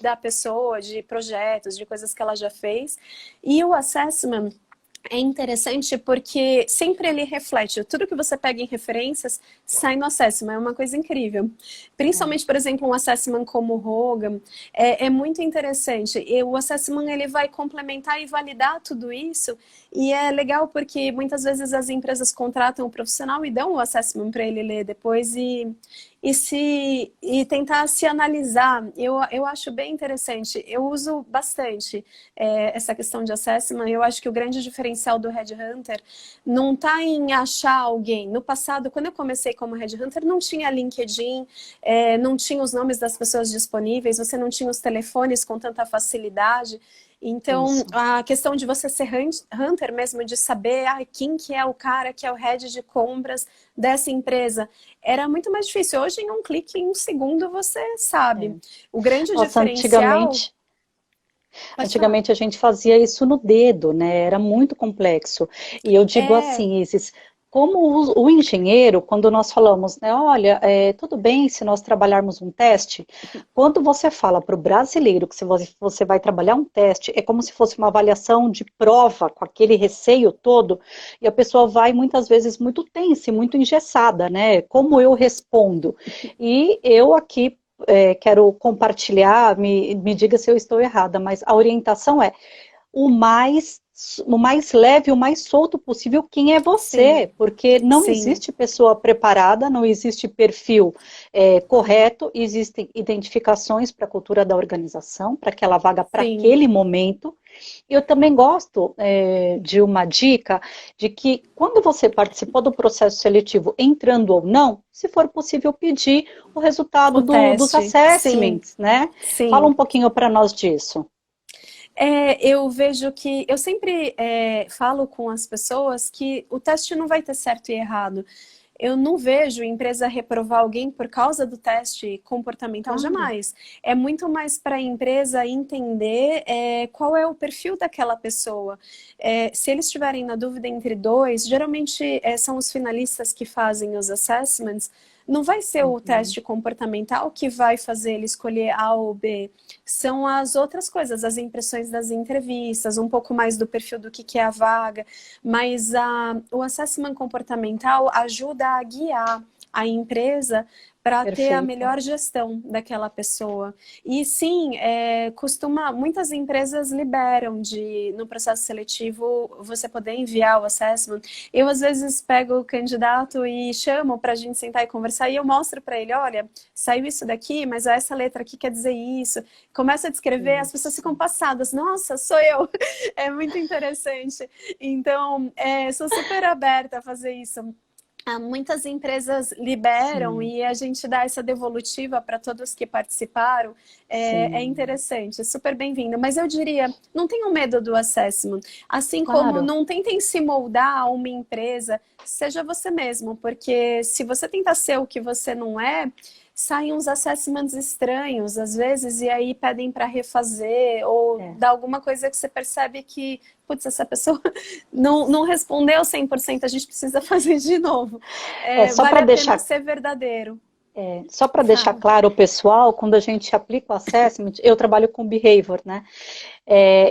da pessoa, de projetos, de coisas que ela já fez. E o assessment é interessante porque sempre ele reflete, tudo que você pega em referências sai no assessment, é uma coisa incrível. Principalmente, por exemplo, um assessment como o Hogan, é muito interessante. E o assessment ele vai complementar e validar tudo isso, e é legal porque muitas vezes as empresas contratam o profissional e dão o assessment para ele ler depois e tentar se analisar. Eu acho bem interessante. Eu uso bastante essa questão de assessment. Eu acho que o grande diferencial do Headhunter não está em achar alguém. No passado, quando eu comecei como Headhunter, não tinha LinkedIn, não tinha os nomes das pessoas disponíveis, você não tinha os telefones com tanta facilidade. Então, isso. A questão de você ser hunter mesmo, de saber quem que é o cara que é o head de compras dessa empresa, era muito mais difícil. Hoje, em um clique, em um segundo, você sabe. O grande diferencial... Antigamente a gente fazia isso no dedo, né? Era muito complexo. E eu digo assim, Isis, como o engenheiro, quando nós falamos, né, olha, tudo bem se nós trabalharmos um teste, quando você fala para o brasileiro que se você vai trabalhar um teste, é como se fosse uma avaliação de prova, com aquele receio todo, e a pessoa vai muitas vezes muito tensa, muito engessada, né? Como eu respondo? E eu aqui quero compartilhar, me diga se eu estou errada, mas a orientação é o mais leve, o mais solto possível, quem é você, sim, porque não sim. existe pessoa preparada, não existe perfil correto, existem identificações para a cultura da organização, para aquela vaga, para aquele momento. Eu também gosto de uma dica de que quando você participou do processo seletivo, entrando ou não, se for possível pedir o resultado dos assessments, sim. né? Sim. Fala um pouquinho para nós disso. Eu vejo que, eu sempre falo com as pessoas que o teste não vai ter certo e errado. Eu não vejo empresa reprovar alguém por causa do teste comportamental, jamais. É muito mais para a empresa entender qual é o perfil daquela pessoa. Se eles estiverem na dúvida entre dois, geralmente são os finalistas que fazem os assessments. Não vai ser o teste comportamental que vai fazer ele escolher A ou B. São as outras coisas, as impressões das entrevistas, um pouco mais do perfil do que é a vaga. Mas o assessment comportamental ajuda a guiar a empresa para ter a melhor gestão daquela pessoa. E sim, muitas empresas liberam no processo seletivo você poder enviar o assessment. Eu às vezes pego o candidato e chamo para a gente sentar e conversar e eu mostro para ele, olha, saiu isso daqui, mas essa letra aqui quer dizer isso. Começa a descrever, as pessoas ficam passadas, nossa, sou eu. É muito interessante. Então, sou super aberta a fazer isso. Muitas empresas liberam e a gente dá essa devolutiva para todos que participaram. É interessante, é super bem-vindo. Mas eu diria, não tenham medo do assessment. Assim como não tentem se moldar a uma empresa, seja você mesmo. Porque se você tentar ser o que você não é, saem uns assessments estranhos, às vezes, e aí pedem para refazer, ou dá alguma coisa que você percebe que, putz, essa pessoa não respondeu 100%, a gente precisa fazer de novo. Só Vale para a pena deixar ser verdadeiro. Só para deixar claro, pessoal, quando a gente aplica o assessment, eu trabalho com behavior, né?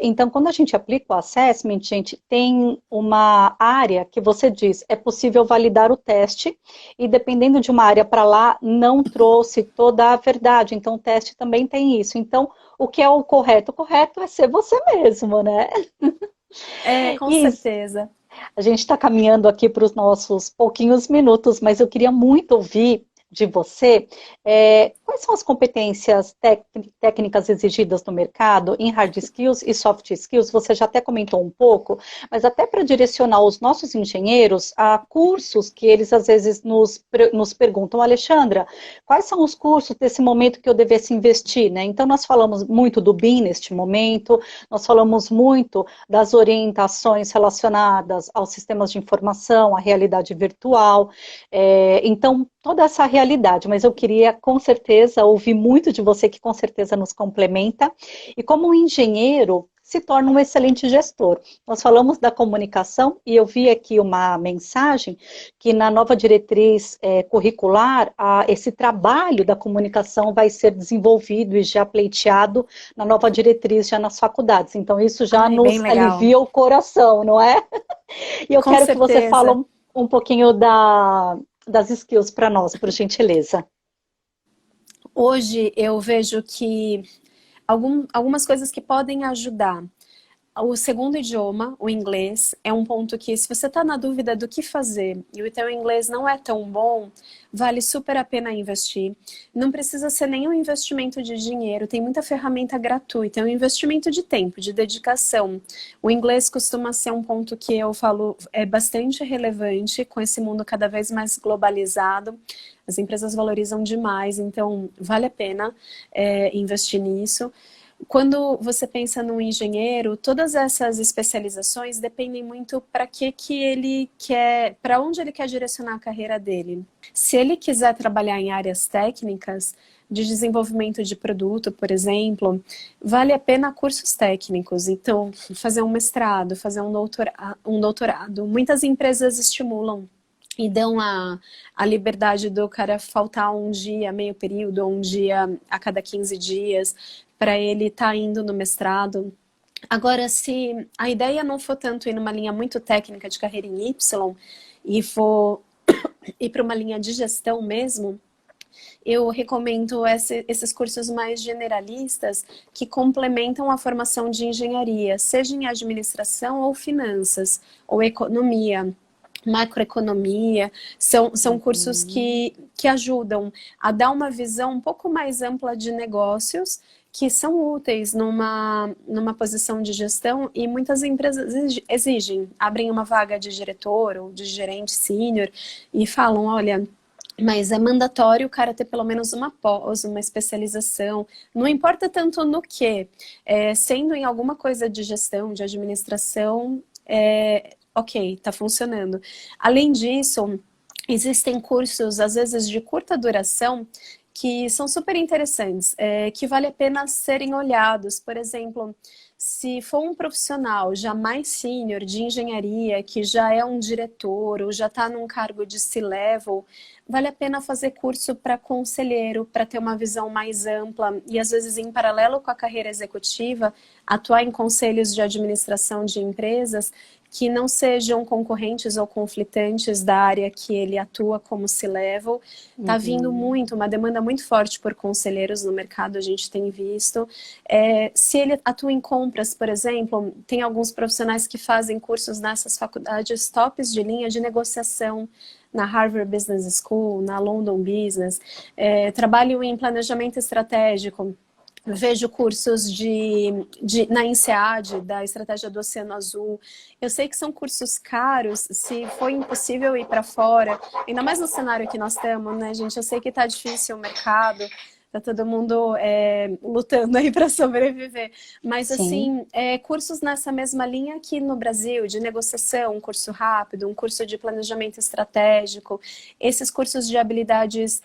Então, quando a gente aplica o assessment, gente, tem uma área que você diz, é possível validar o teste, e dependendo de uma área para lá, não trouxe toda a verdade. Então, o teste também tem isso. Então, o que é o correto? O correto é ser você mesmo, né? Com E certeza. a gente está caminhando aqui para os nossos pouquinhos minutos, mas eu queria muito ouvir de você quais são as competências técnicas exigidas no mercado em hard skills e soft skills. Você já até comentou um pouco, mas até para direcionar os nossos engenheiros a cursos que eles às vezes nos perguntam, Alexandra, quais são os cursos desse momento que eu devesse investir, né? Então nós falamos muito do BIM neste momento, nós falamos muito das orientações relacionadas aos sistemas de informação, à realidade virtual, então toda essa realidade, mas eu queria com certeza ouvir muito de você, que com certeza nos complementa, e como um engenheiro se torna um excelente gestor. Nós falamos da comunicação e eu vi aqui uma mensagem que na nova diretriz curricular, esse trabalho da comunicação vai ser desenvolvido e já pleiteado na nova diretriz já nas faculdades. Então isso já nos alivia o coração, não é? E eu quero que você fale um pouquinho das skills para nós, por gentileza. Hoje eu vejo que algumas coisas que podem ajudar. O segundo idioma, o inglês, é um ponto que, se você está na dúvida do que fazer e o teu inglês não é tão bom, vale super a pena investir. Não precisa ser nenhum investimento de dinheiro, tem muita ferramenta gratuita, é um investimento de tempo, de dedicação. O inglês costuma ser um ponto que eu falo é bastante relevante com esse mundo cada vez mais globalizado. As empresas valorizam demais, então vale a pena investir nisso. Quando você pensa num engenheiro, todas essas especializações dependem muito para que ele quer, para onde ele quer direcionar a carreira dele. Se ele quiser trabalhar em áreas técnicas, de desenvolvimento de produto, por exemplo, vale a pena cursos técnicos. Então, fazer um mestrado, fazer um doutorado. Muitas empresas estimulam e dão a liberdade do cara faltar um dia, meio período, ou um dia a cada 15 dias, para ele estar indo no mestrado. Agora, se a ideia não for tanto ir numa linha muito técnica de carreira em Y, e for ir para uma linha de gestão mesmo, eu recomendo esses cursos mais generalistas que complementam a formação de engenharia, seja em administração ou finanças, ou economia, macroeconomia. São cursos que ajudam a dar uma visão um pouco mais ampla de negócios, que são úteis numa posição de gestão, e muitas empresas exigem, abrem uma vaga de diretor ou de gerente sênior e falam, olha, mas é mandatório o cara ter pelo menos uma pós, uma especialização, não importa tanto no que, sendo em alguma coisa de gestão, de administração, ok, está funcionando. Além disso, existem cursos, às vezes de curta duração, que são super interessantes, que vale a pena serem olhados. Por exemplo, se for um profissional já mais sênior de engenharia, que já é um diretor ou já está num cargo de C-level, vale a pena fazer curso para conselheiro, para ter uma visão mais ampla e, às vezes, em paralelo com a carreira executiva, atuar em conselhos de administração de empresas que não sejam concorrentes ou conflitantes da área que ele atua como C-level. Está vindo uma demanda muito forte por conselheiros no mercado, a gente tem visto. Se ele atua em compras, por exemplo, tem alguns profissionais que fazem cursos nessas faculdades tops de linha de negociação, na Harvard Business School, na London Business, trabalho em planejamento estratégico. Vejo cursos na INSEAD, da Estratégia do Oceano Azul. Eu sei que são cursos caros, se for impossível ir para fora, ainda mais no cenário que nós estamos, né, gente? Eu sei que está difícil o mercado. tá todo mundo lutando aí para sobreviver. Mas, Sim. assim, cursos nessa mesma linha aqui no Brasil, de negociação, um curso rápido, um curso de planejamento estratégico, esses cursos de habilidades,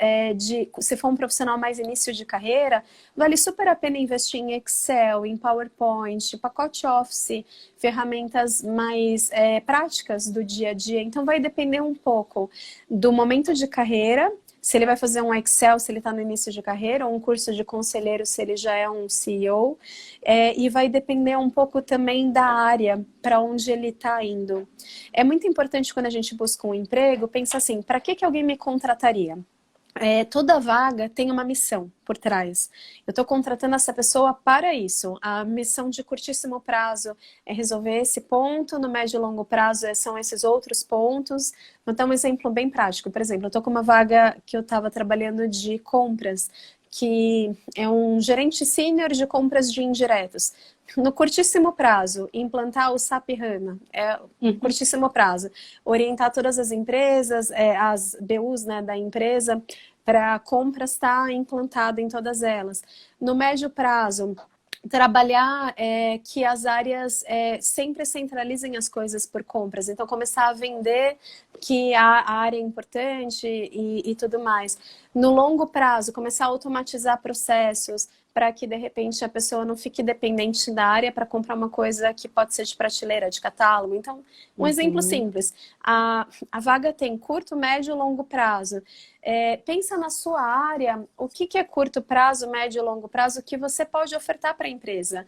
se for um profissional mais início de carreira, vale super a pena investir em Excel, em PowerPoint, pacote Office, ferramentas mais práticas do dia a dia. Então, vai depender um pouco do momento de carreira, se ele vai fazer um Excel, se ele está no início de carreira, ou um curso de conselheiro, se ele já é um CEO, e vai depender um pouco também da área para onde ele está indo. É muito importante quando a gente busca um emprego, pensar assim, para que alguém me contrataria? Toda vaga tem uma missão por trás. Eu estou contratando essa pessoa para isso. A missão de curtíssimo prazo é resolver esse ponto, no médio e longo prazo são esses outros pontos. Vou dar um exemplo bem prático. Por exemplo, eu estou com uma vaga que eu estava trabalhando de compras, que é um gerente sênior de compras de indiretos. No curtíssimo prazo, implantar o SAP HANA, curtíssimo prazo, orientar todas as empresas, as BUs, né, da empresa, para compras estar implantado em todas elas. No médio prazo, trabalhar que as áreas sempre centralizem as coisas por compras. Então, começar a vender que a área é importante e tudo mais. No longo prazo, começar a automatizar processos para que, de repente, a pessoa não fique dependente da área para comprar uma coisa que pode ser de prateleira, de catálogo. Então, um exemplo simples. A vaga tem curto, médio e longo prazo. Pensa na sua área, o que é curto prazo, médio e longo prazo, que você pode ofertar para a empresa.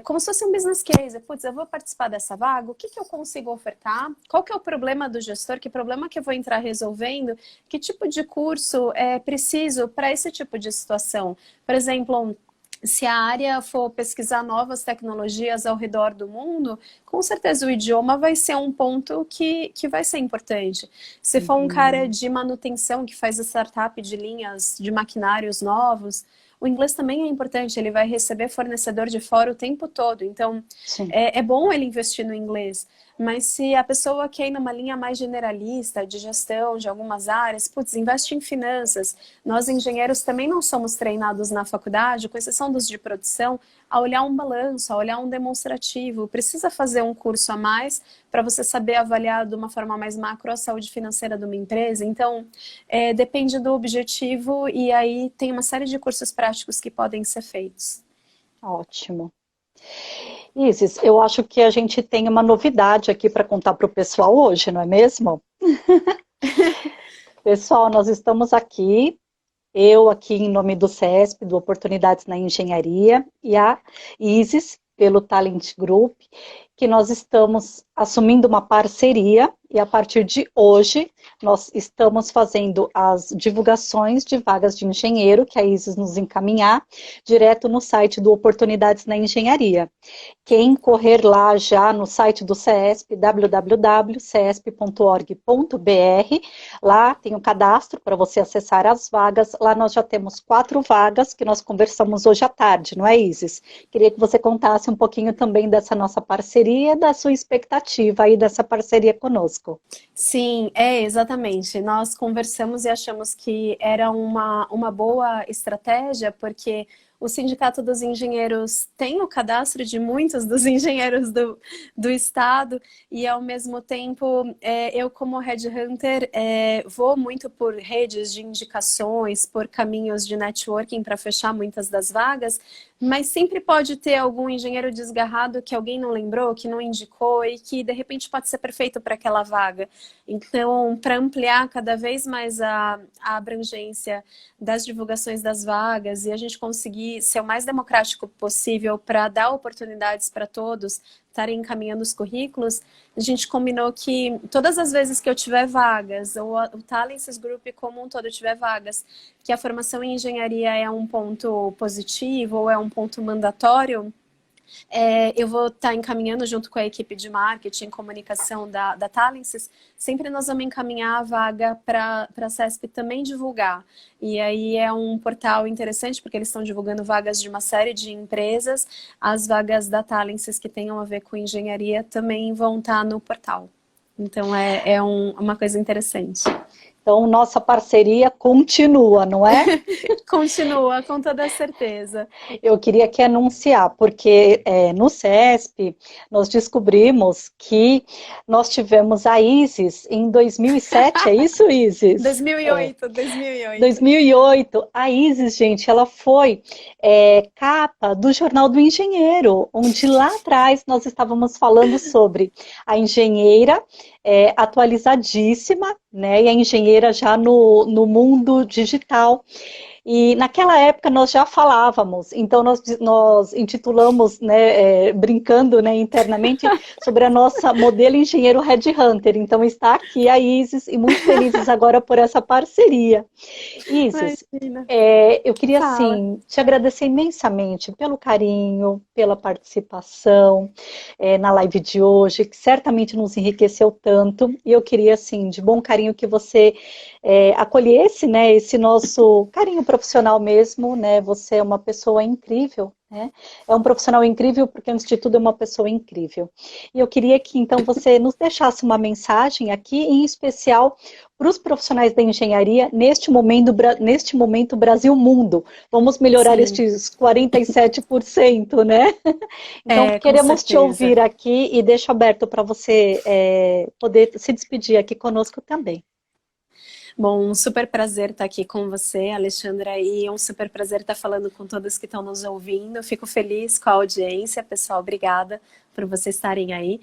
Como se fosse um business case. Putz, eu vou participar dessa vaga, o que eu consigo ofertar? Qual que é o problema do gestor? Que problema que eu vou entrar resolvendo? Que tipo de curso é preciso para esse tipo de situação? Por exemplo, se a área for pesquisar novas tecnologias ao redor do mundo, com certeza o idioma vai ser um ponto que vai ser importante. Se for um cara de manutenção que faz startup de linhas de maquinários novos, o inglês também é importante, ele vai receber fornecedor de fora o tempo todo, então é bom ele investir no inglês. Mas se a pessoa quer ir numa linha mais generalista, de gestão de algumas áreas, putz, investe em finanças. Nós, engenheiros, também não somos treinados na faculdade, com exceção dos de produção, a olhar um balanço, a olhar um demonstrativo. Precisa fazer um curso a mais para você saber avaliar de uma forma mais macro a saúde financeira de uma empresa. Então, depende do objetivo e aí tem uma série de cursos práticos que podem ser feitos. Ótimo. Isis, eu acho que a gente tem uma novidade aqui para contar para o pessoal hoje, não é mesmo? Pessoal, nós estamos aqui, eu aqui em nome do CESP, do Oportunidades na Engenharia, e a Isis, pelo Talent Group, que nós estamos assumindo uma parceria e a partir de hoje nós estamos fazendo as divulgações de vagas de engenheiro que a Isis nos encaminhar direto no site do Oportunidades na Engenharia. Quem correr lá já no site do CESP, www.cesp.org.br, lá tem o cadastro para você acessar as vagas. Lá nós já temos 4 vagas que nós conversamos hoje à tarde, não é, Isis? Queria que você contasse um pouquinho também dessa nossa parceria, da sua expectativa aí dessa parceria conosco. Sim, exatamente. Nós conversamos e achamos que era uma boa estratégia, porque o Sindicato dos Engenheiros tem o cadastro de muitos dos engenheiros do estado e, ao mesmo tempo, eu como headhunter vou muito por redes de indicações, por caminhos de networking para fechar muitas das vagas, mas sempre pode ter algum engenheiro desgarrado que alguém não lembrou, que não indicou e que, de repente, pode ser perfeito para aquela vaga. Então, para ampliar cada vez mais a abrangência das divulgações das vagas e a gente conseguir ser o mais democrático possível para dar oportunidades para todos estarem encaminhando os currículos, a gente combinou que todas as vezes que eu tiver vagas, ou o Talents Group como um todo tiver vagas, que a formação em engenharia é um ponto positivo ou é um ponto mandatório, eu vou estar encaminhando junto com a equipe de marketing e comunicação da Talents, sempre nós vamos encaminhar a vaga para a CESP também divulgar. E aí é um portal interessante, porque eles estão divulgando vagas de uma série de empresas, as vagas da Talents que tenham a ver com engenharia também vão estar no portal. Então uma coisa interessante. Então, nossa parceria continua, não é? Continua, com toda certeza. Eu queria aqui anunciar, porque no CESP nós descobrimos que nós tivemos a Isis em 2007, é isso, Isis? 2008, 2008. 2008. A Isis, gente, ela foi capa do Jornal do Engenheiro, onde lá atrás nós estávamos falando sobre a engenheira atualizadíssima, né, e a engenheira já no mundo digital. E naquela época nós já falávamos, então nós intitulamos, né, brincando, né, internamente, sobre a nossa modelo engenheiro Headhunter. Então está aqui a Isis e muito felizes agora por essa parceria. Isis, eu queria assim te agradecer imensamente pelo carinho, pela participação na live de hoje, que certamente nos enriqueceu tanto. E eu queria assim, de bom carinho, que você acolhesse, né, esse nosso carinho profissional mesmo, né? Você é uma pessoa incrível, né? É um profissional incrível porque, antes de tudo, é uma pessoa incrível. E eu queria que, então, você nos deixasse uma mensagem aqui, em especial para os profissionais da engenharia, neste momento Brasil-Mundo. Vamos melhorar estes 47%, né? Então, queremos te ouvir aqui e deixo aberto para você poder se despedir aqui conosco também. Bom, um super prazer estar aqui com você, Alexandra, e um super prazer estar falando com todos que estão nos ouvindo. Eu fico feliz com a audiência, pessoal, obrigada por vocês estarem aí.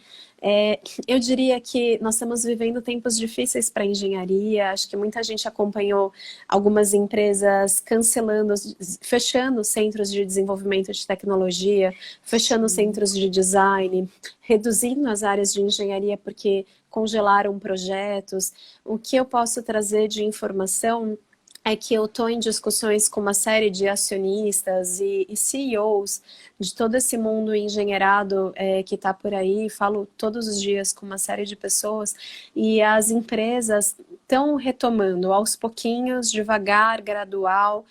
Eu diria que nós estamos vivendo tempos difíceis para a engenharia, acho que muita gente acompanhou algumas empresas cancelando, fechando centros de desenvolvimento de tecnologia, fechando centros de design, reduzindo as áreas de engenharia porque congelaram projetos. O que eu posso trazer de informação é que eu estou em discussões com uma série de acionistas e CEOs de todo esse mundo engenheirado que está por aí, falo todos os dias com uma série de pessoas, e as empresas estão retomando aos pouquinhos, devagar, gradual.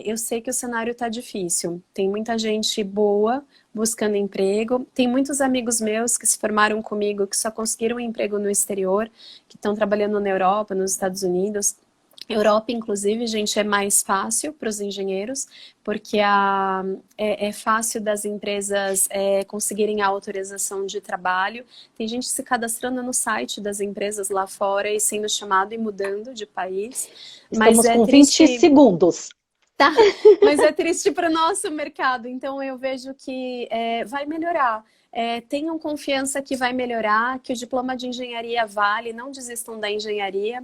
Eu sei que o cenário está difícil, tem muita gente boa buscando emprego, tem muitos amigos meus que se formaram comigo que só conseguiram um emprego no exterior, que estão trabalhando na Europa, nos Estados Unidos. Europa, inclusive, gente, é mais fácil para os engenheiros, porque é fácil das empresas conseguirem a autorização de trabalho. Tem gente se cadastrando no site das empresas lá fora e sendo chamado e mudando de país. Estamos com 20 segundos. Tá, mas é triste para o nosso mercado, então eu vejo que vai melhorar. Tenham confiança que vai melhorar, que o diploma de engenharia vale, não desistam da engenharia.